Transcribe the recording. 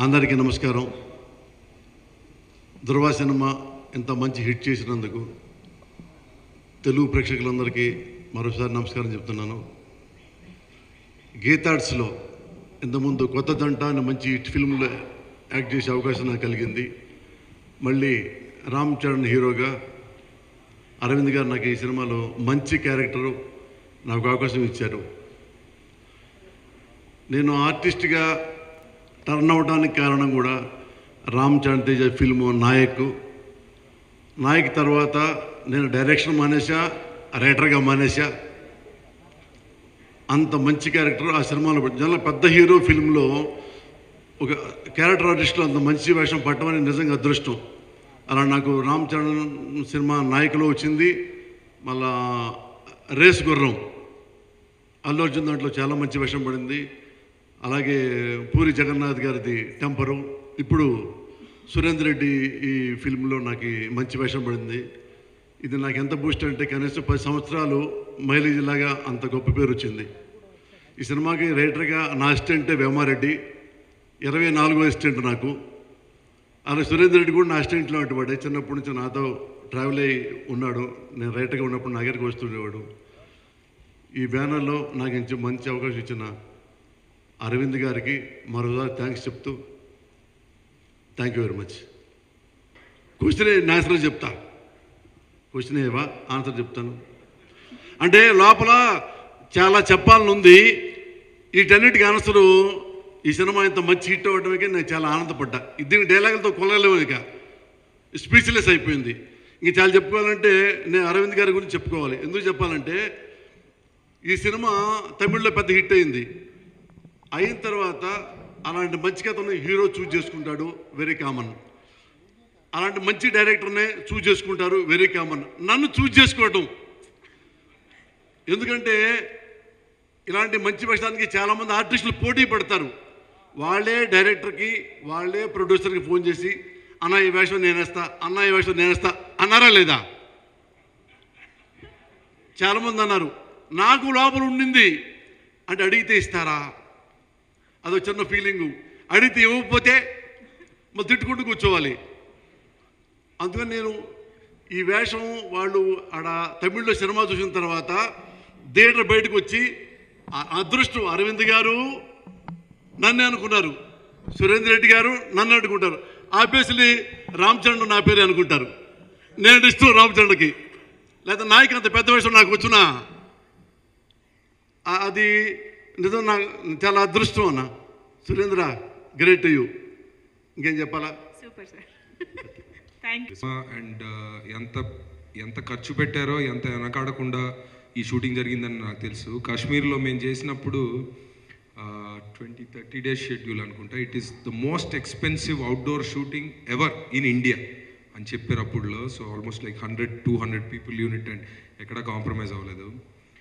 అందరికీ నమస్కారం. ధృవ సినిమా ఇంత మంచి హిట్ చేసినందుకు తెలుగు ప్రేక్షకులందరికీ మరోసారి నమస్కారం చెప్తున్నాను. గీతార్ట్స్లో ఇంతకుముందు కొత్త దంట అని మంచి హిట్ ఫిల్మ్లో యాక్ట్ చేసే అవకాశం నాకు కలిగింది. మళ్ళీ రామ్ చరణ్ హీరోగా అరవింద్ గారు నాకు ఈ సినిమాలో మంచి క్యారెక్టరు నాకు అవకాశం ఇచ్చారు. నేను ఆర్టిస్ట్గా టర్న్ అవడానికి కారణం కూడా రామ్ చరణ్ తేజ ఫిల్ము నాయక్ తర్వాత నేను డైరెక్షన్ మానేసా, రైటర్గా మానేసా. అంత మంచి క్యారెక్టర్ ఆ సినిమాలో జన పెద్ద హీరో ఫిల్మ్లో ఒక క్యారెక్టర్ ఆర్టిస్ట్లో అంత మంచి వేషం పట్టమని నిజంగా అదృష్టం. అలా నాకు రామ్ చరణ్ సినిమా నాయకులో వచ్చింది. మళ్ళా రేస్ గుర్రం అల్లు అర్జున్ దాంట్లో చాలా మంచి వేషం పడింది. అలాగే పూరి జగన్నాథ్ గారిది టెంపరు, ఇప్పుడు సురేందర్ రెడ్డి ఈ ఫిల్మ్లో నాకు మంచి వేషం పడింది. ఇది నాకు ఎంత బూస్ట్ అంటే కనీసం 10 సంవత్సరాలు మైలేజ్ లాగా అంత గొప్ప పేరు వచ్చింది. ఈ సినిమాకి రైటర్గా నా అసిస్టెంటే వేమారెడ్డి, 24వ అసిస్టెంట్ నాకు. అలాగే సురేందర్ రెడ్డి కూడా నా అసిస్టెంట్లో అటువాడే, చిన్నప్పటి నుంచి నాతో ట్రావెల్ అయ్యి ఉన్నాడు. నేను రైటర్గా ఉన్నప్పుడు నా దగ్గరికి వస్తుండేవాడు. ఈ బ్యానర్లో నాకు మంచి అవకాశం ఇచ్చిన అరవింద్ గారికి మరోసారి థ్యాంక్స్ చెప్తూ thank you very much. Question answer చెప్తా, క్వశ్చన్ ఏవా ఆన్సర్ చెప్తాను. అంటే లోపల చాలా చెప్పాలని ఉంది. వీటన్నిటికీ ఆన్సరు ఈ సినిమా ఇంత మంచి హిట్ అవ్వడమే నేను చాలా ఆనందపడ్డా. దీని డైలాగులతో కొలగలేము, ఇక స్పీచ్లెస్ అయిపోయింది. ఇంక చాలా చెప్పుకోవాలంటే నేను అరవింద్ గారి గురించి చెప్పుకోవాలి. ఎందుకు చెప్పాలంటే ఈ సినిమా తమిళ్లో పెద్ద హిట్ అయింది. అయిన తర్వాత అలాంటి మంచి కథను హీరో చూజ్ చేసుకుంటాడు, వెరీ కామన్. అలాంటి మంచి డైరెక్టర్నే చూజ్ చేసుకుంటారు, వెరీ కామన్. నన్ను చూజ్ చేసుకోవటం ఎందుకంటే ఇలాంటి మంచి వేషానికి చాలామంది ఆర్టిస్టులు పోటీ పడతారు. వాళ్ళే డైరెక్టర్కి వాళ్ళే ప్రొడ్యూసర్కి ఫోన్ చేసి అన్న ఈ వేషం నేనేస్తా, అన్న ఈ వేషం నేనేస్తా అన్నారా లేదా? చాలామంది అన్నారు. నాకు లోపల ఉండింది అంటే అడిగితే ఇస్తారా, అదో చిన్న ఫీలింగు. అడిగితే ఇవ్వకపోతే మరి తిట్టుకుంటూ కూర్చోవాలి. అందుకని నేను ఈ వేషం వాళ్ళు ఆడ తమిళ్లో సినిమా చూసిన తర్వాత థియేటర్ బయటకు వచ్చి అదృష్టం అరవింద్ గారు నన్నే అనుకున్నారు, సురేందర్ రెడ్డి గారు నన్ను అనుకుంటారు, ఆబ్వియస్లీ రామ్ చరణ్ నా పేరే అనుకుంటారు. నేను ఇష్టం రామ్ చరణ్కి. లేదా నాయకు అంత పెద్ద వేషం నాకు వచ్చినా అది నిజం, నాకు చాలా అదృష్టం అన్న. Surendra great you. ఇంకేం చెప్పాలా? Super sir, thank you. And ఎంత ఖర్చు పెట్టారో, ఎంత వెనకాడకుండా ఈ షూటింగ్ జరిగిందని నాకు తెలుసు. కాశ్మీర్లో మేము చేసినప్పుడు 20-30 డేస్ షెడ్యూల్ అనుకుంటా. It is the most expensive outdoor shooting ever in India అని చెప్పారు అప్పుడులో. So almost like 100-200 people unit and ఎక్కడ కాంప్రమైజ్ అవ్వలేదు.